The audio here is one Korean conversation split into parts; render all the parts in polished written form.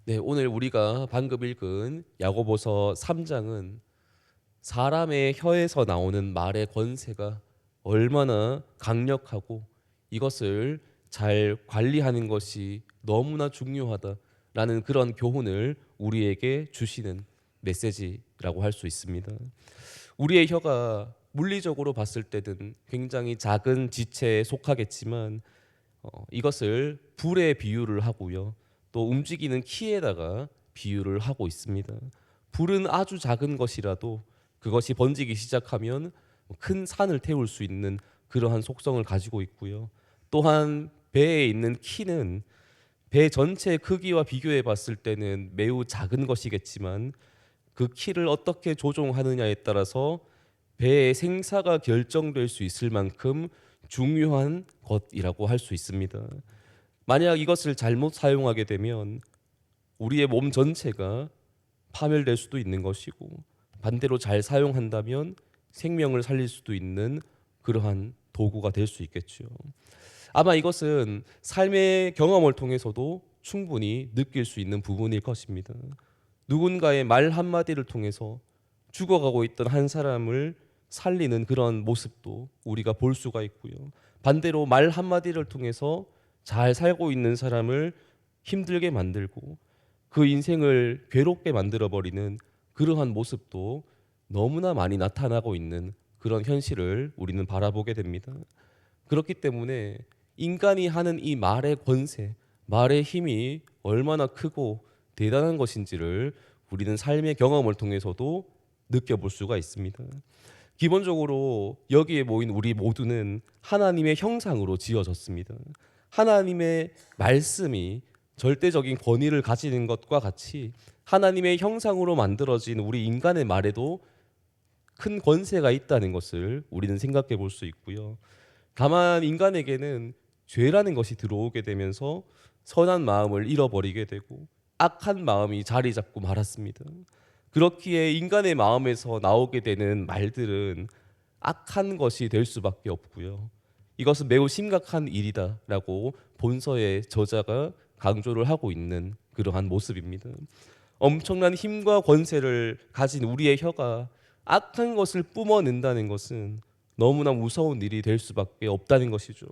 네, 오늘 우리가 방금 읽은 야고보서 3장은 사람의 혀에서 나오는 말의 권세가 얼마나 강력하고 이것을 잘 관리하는 것이 너무나 중요하다라는 그런 교훈을 우리에게 주시는 메시지라고 할 수 있습니다. 우리의 혀가 물리적으로 봤을 때는 굉장히 작은 지체에 속하겠지만 이것을 불에 비유를 하고요. 또 움직이는 키에다가 비유를 하고 있습니다. 불은 아주 작은 것이라도 그것이 번지기 시작하면 큰 산을 태울 수 있는 그러한 속성을 가지고 있고요. 또한 배에 있는 키는 배 전체 크기와 비교해 봤을 때는 매우 작은 것이겠지만 그 키를 어떻게 조종하느냐에 따라서 배의 생사가 결정될 수 있을 만큼 중요한 것이라고 할 수 있습니다. 만약 이것을 잘못 사용하게 되면 우리의 몸 전체가 파멸될 수도 있는 것이고 반대로 잘 사용한다면 생명을 살릴 수도 있는 그러한 도구가 될 수 있겠죠. 아마 이것은 삶의 경험을 통해서도 충분히 느낄 수 있는 부분일 것입니다. 누군가의 말 한마디를 통해서 죽어가고 있던 한 사람을 살리는 그런 모습도 우리가 볼 수가 있고요. 반대로 말 한마디를 통해서 잘 살고 있는 사람을 힘들게 만들고 그 인생을 괴롭게 만들어 버리는 그러한 모습도 너무나 많이 나타나고 있는 그런 현실을 우리는 바라보게 됩니다. 그렇기 때문에 인간이 하는 이 말의 권세, 말의 힘이 얼마나 크고 대단한 것인지를 우리는 삶의 경험을 통해서도 느껴볼 수가 있습니다. 기본적으로 여기에 모인 우리 모두는 하나님의 형상으로 지어졌습니다. 하나님의 말씀이 절대적인 권위를 가지는 것과 같이 하나님의 형상으로 만들어진 우리 인간의 말에도 큰 권세가 있다는 것을 우리는 생각해 볼 수 있고요. 다만 인간에게는 죄라는 것이 들어오게 되면서 선한 마음을 잃어버리게 되고 악한 마음이 자리 잡고 말았습니다. 그렇기에 인간의 마음에서 나오게 되는 말들은 악한 것이 될 수밖에 없고요. 이것은 매우 심각한 일이다라고 본서의 저자가 강조를 하고 있는 그러한 모습입니다. 엄청난 힘과 권세를 가진 우리의 혀가 악한 것을 뿜어낸다는 것은 너무나 무서운 일이 될 수밖에 없다는 것이죠.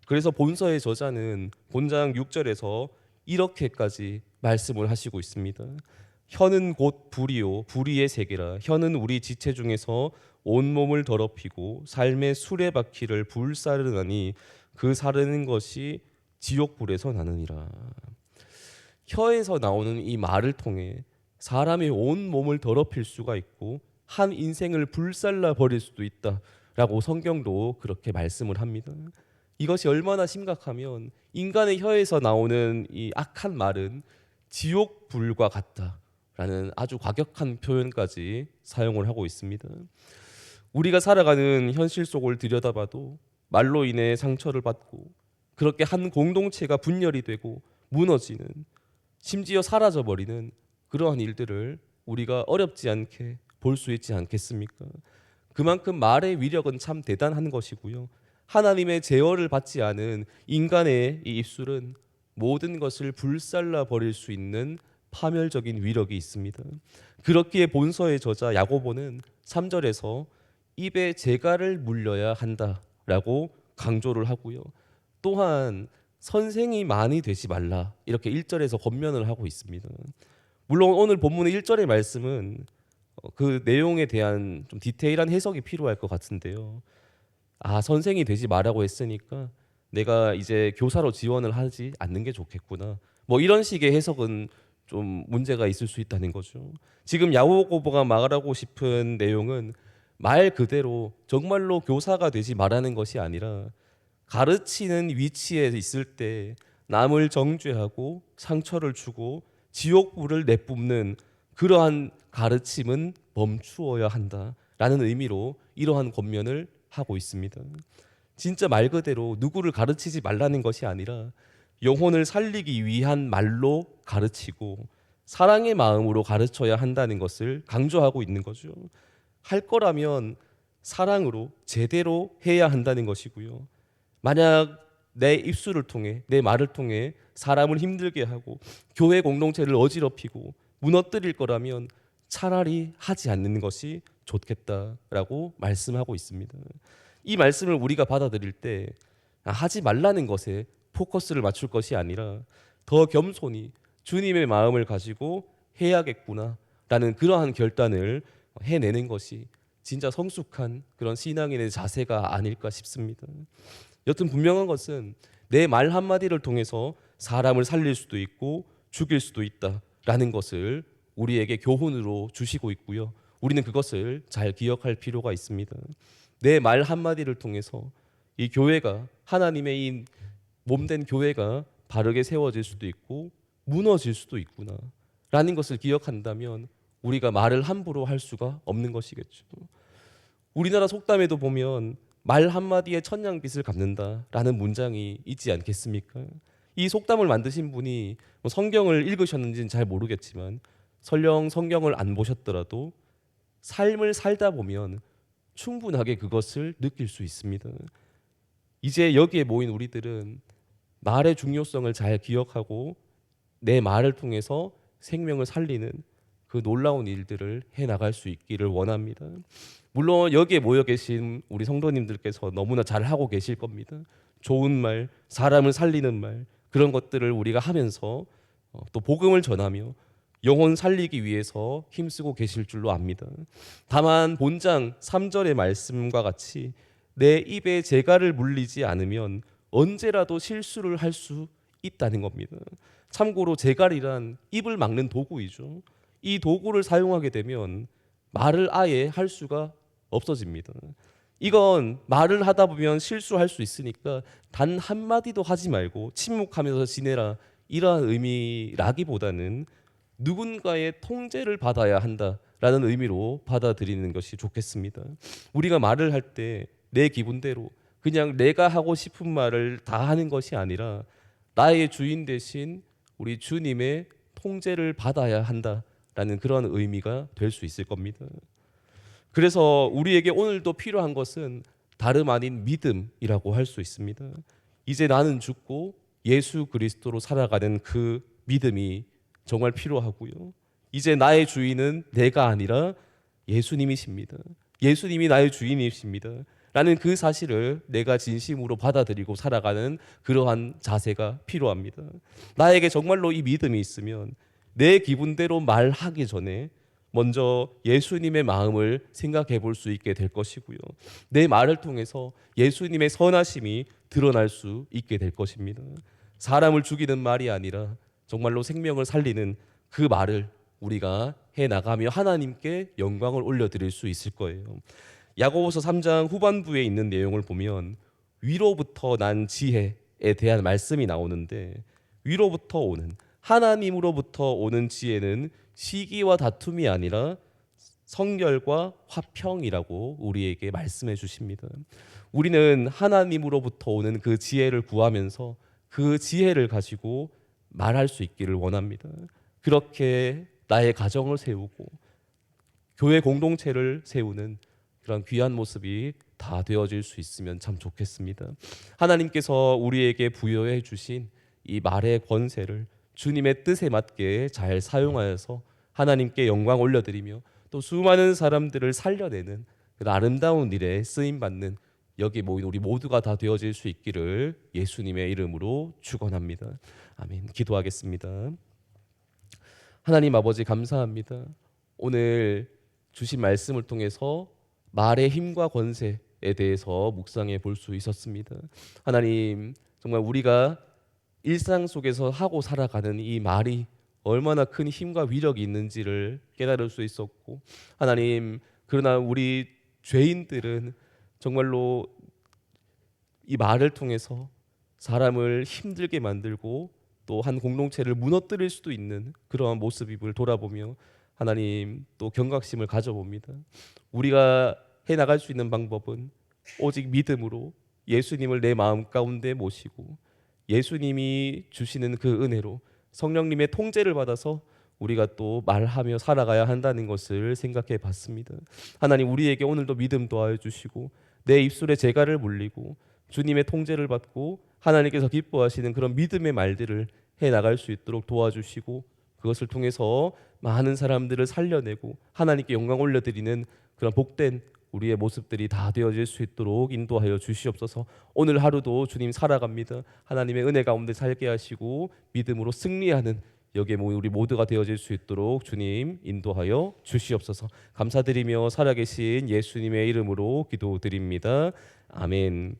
그래서 본서의 저자는 본장 6절에서 이렇게까지 말씀을 하시고 있습니다. 혀는 곧 불이요 불의의 세계라. 혀는 우리 지체 중에서 온몸을 더럽히고 삶의 수레바퀴를 불사르나니 그 사르는 것이 지옥불에서 나느니라. 혀에서 나오는 이 말을 통해 사람의 온 몸을 더럽힐 수가 있고 한 인생을 불살라 버릴 수도 있다라고 성경도 그렇게 말씀을 합니다. 이것이 얼마나 심각하면 인간의 혀에서 나오는 이 악한 말은 지옥불과 같다라는 아주 과격한 표현까지 사용을 하고 있습니다. 우리가 살아가는 현실 속을 들여다봐도 말로 인해 상처를 받고 그렇게 한 공동체가 분열이 되고 무너지는 심지어 사라져버리는 그러한 일들을 우리가 어렵지 않게 볼 수 있지 않겠습니까? 그만큼 말의 위력은 참 대단한 것이고요. 하나님의 제어를 받지 않은 인간의 이 입술은 모든 것을 불살라 버릴 수 있는 파멸적인 위력이 있습니다. 그렇기에 본서의 저자 야고보는 3절에서 입에 재갈을 물려야 한다라고 강조를 하고요. 또한 선생이 많이 되지 말라 이렇게 1절에서 권면을 하고 있습니다. 물론 오늘 본문의 1절의 말씀은 그 내용에 대한 좀 디테일한 해석이 필요할 것 같은데요. 아, 선생이 되지 말라고 했으니까 내가 이제 교사로 지원을 하지 않는 게 좋겠구나. 뭐 이런 식의 해석은 좀 문제가 있을 수 있다는 거죠. 지금 야고보가 말하고 싶은 내용은 말 그대로 정말로 교사가 되지 말라는 것이 아니라 가르치는 위치에 있을 때 남을 정죄하고 상처를 주고 지옥불을 내뿜는 그러한 가르침은 멈추어야 한다라는 의미로 이러한 권면을 하고 있습니다. 진짜 말 그대로 누구를 가르치지 말라는 것이 아니라 영혼을 살리기 위한 말로 가르치고 사랑의 마음으로 가르쳐야 한다는 것을 강조하고 있는 거죠. 할 거라면 사랑으로 제대로 해야 한다는 것이고요. 만약 내 입술을 통해, 내 말을 통해 사람을 힘들게 하고 교회 공동체를 어지럽히고 무너뜨릴 거라면 차라리 하지 않는 것이 좋겠다라고 말씀하고 있습니다. 이 말씀을 우리가 받아들일 때 하지 말라는 것에 포커스를 맞출 것이 아니라 더 겸손히 주님의 마음을 가지고 해야겠구나라는 그러한 결단을 해내는 것이 진짜 성숙한 그런 신앙인의 자세가 아닐까 싶습니다. 여튼 분명한 것은 내 말 한마디를 통해서 사람을 살릴 수도 있고 죽일 수도 있다라는 것을 우리에게 교훈으로 주시고 있고요. 우리는 그것을 잘 기억할 필요가 있습니다. 내 말 한마디를 통해서 이 교회가, 하나님의 이 몸된 교회가 바르게 세워질 수도 있고 무너질 수도 있구나라는 것을 기억한다면 우리가 말을 함부로 할 수가 없는 것이겠죠. 우리나라 속담에도 보면 말 한마디에 천냥빚을 갚는다라는 문장이 있지 않겠습니까? 이 속담을 만드신 분이 성경을 읽으셨는지는 잘 모르겠지만 설령 성경을 안 보셨더라도 삶을 살다 보면 충분하게 그것을 느낄 수 있습니다. 이제 여기에 모인 우리들은 말의 중요성을 잘 기억하고 내 말을 통해서 생명을 살리는 그 놀라운 일들을 해나갈 수 있기를 원합니다. 물론 여기에 모여 계신 우리 성도님들께서 너무나 잘하고 계실 겁니다. 좋은 말, 사람을 살리는 말, 그런 것들을 우리가 하면서 또 복음을 전하며 영혼 살리기 위해서 힘쓰고 계실 줄로 압니다. 다만 본장 3절의 말씀과 같이 내 입에 재갈을 물리지 않으면 언제라도 실수를 할 수 있다는 겁니다. 참고로 재갈이란 입을 막는 도구이죠. 이 도구를 사용하게 되면 말을 아예 할 수가 없어집니다. 이건 말을 하다 보면 실수할 수 있으니까 단 한마디도 하지 말고 침묵하면서 지내라, 이러한 의미라기보다는 누군가의 통제를 받아야 한다라는 의미로 받아들이는 것이 좋겠습니다. 우리가 말을 할 때 내 기분대로 그냥 내가 하고 싶은 말을 다 하는 것이 아니라 나의 주인 대신 우리 주님의 통제를 받아야 한다라는 그런 의미가 될 수 있을 겁니다. 그래서 우리에게 오늘도 필요한 것은 다름 아닌 믿음이라고 할 수 있습니다. 이제 나는 죽고 예수 그리스도로 살아가는 그 믿음이 정말 필요하고요. 이제 나의 주인은 내가 아니라 예수님이십니다. 예수님이 나의 주인이십니다. 라는 그 사실을 내가 진심으로 받아들이고 살아가는 그러한 자세가 필요합니다. 나에게 정말로 이 믿음이 있으면 내 기분대로 말하기 전에 먼저 예수님의 마음을 생각해 볼 수 있게 될 것이고요. 내 말을 통해서 예수님의 선하심이 드러날 수 있게 될 것입니다. 사람을 죽이는 말이 아니라 정말로 생명을 살리는 그 말을 우리가 해나가며 하나님께 영광을 올려드릴 수 있을 거예요. 야고보서 3장 후반부에 있는 내용을 보면 위로부터 난 지혜에 대한 말씀이 나오는데, 위로부터 오는, 하나님으로부터 오는 지혜는 시기와 다툼이 아니라 성결과 화평이라고 우리에게 말씀해 주십니다. 우리는 하나님으로부터 오는 그 지혜를 구하면서 그 지혜를 가지고 말할 수 있기를 원합니다. 그렇게 나의 가정을 세우고 교회 공동체를 세우는 그런 귀한 모습이 다 되어질 수 있으면 참 좋겠습니다. 하나님께서 우리에게 부여해 주신 이 말의 권세를 주님의 뜻에 맞게 잘 사용하여서 하나님께 영광 올려드리며 또 수많은 사람들을 살려내는 그 아름다운 일에 쓰임받는 여기 모인 우리 모두가 다 되어질 수 있기를 예수님의 이름으로 축원합니다. 아멘. 기도하겠습니다. 하나님 아버지 감사합니다. 오늘 주신 말씀을 통해서 말의 힘과 권세에 대해서 묵상해 볼 수 있었습니다. 하나님, 정말 우리가 일상 속에서 하고 살아가는 이 말이 얼마나 큰 힘과 위력이 있는지를 깨달을 수 있었고, 하나님, 그러나 우리 죄인들은 정말로 이 말을 통해서 사람을 힘들게 만들고 또 한 공동체를 무너뜨릴 수도 있는 그러한 모습을 돌아보며 하나님 또 경각심을 가져봅니다. 우리가 해나갈 수 있는 방법은 오직 믿음으로 예수님을 내 마음 가운데 모시고 예수님이 주시는 그 은혜로 성령님의 통제를 받아서 우리가 또 말하며 살아가야 한다는 것을 생각해 봤습니다. 하나님, 우리에게 오늘도 믿음 더하여 주시고 내 입술에 재갈을 물리고 주님의 통제를 받고 하나님께서 기뻐하시는 그런 믿음의 말들을 해 나갈 수 있도록 도와주시고, 그것을 통해서 많은 사람들을 살려내고 하나님께 영광 올려드리는 그런 복된 우리의 모습들이 다 되어질 수 있도록 인도하여 주시옵소서. 오늘 하루도 주님 살아갑니다. 하나님의 은혜 가운데 살게 하시고 믿음으로 승리하는 여기에 우리 모두가 되어질 수 있도록 주님 인도하여 주시옵소서. 감사드리며 살아계신 예수님의 이름으로 기도드립니다. 아멘.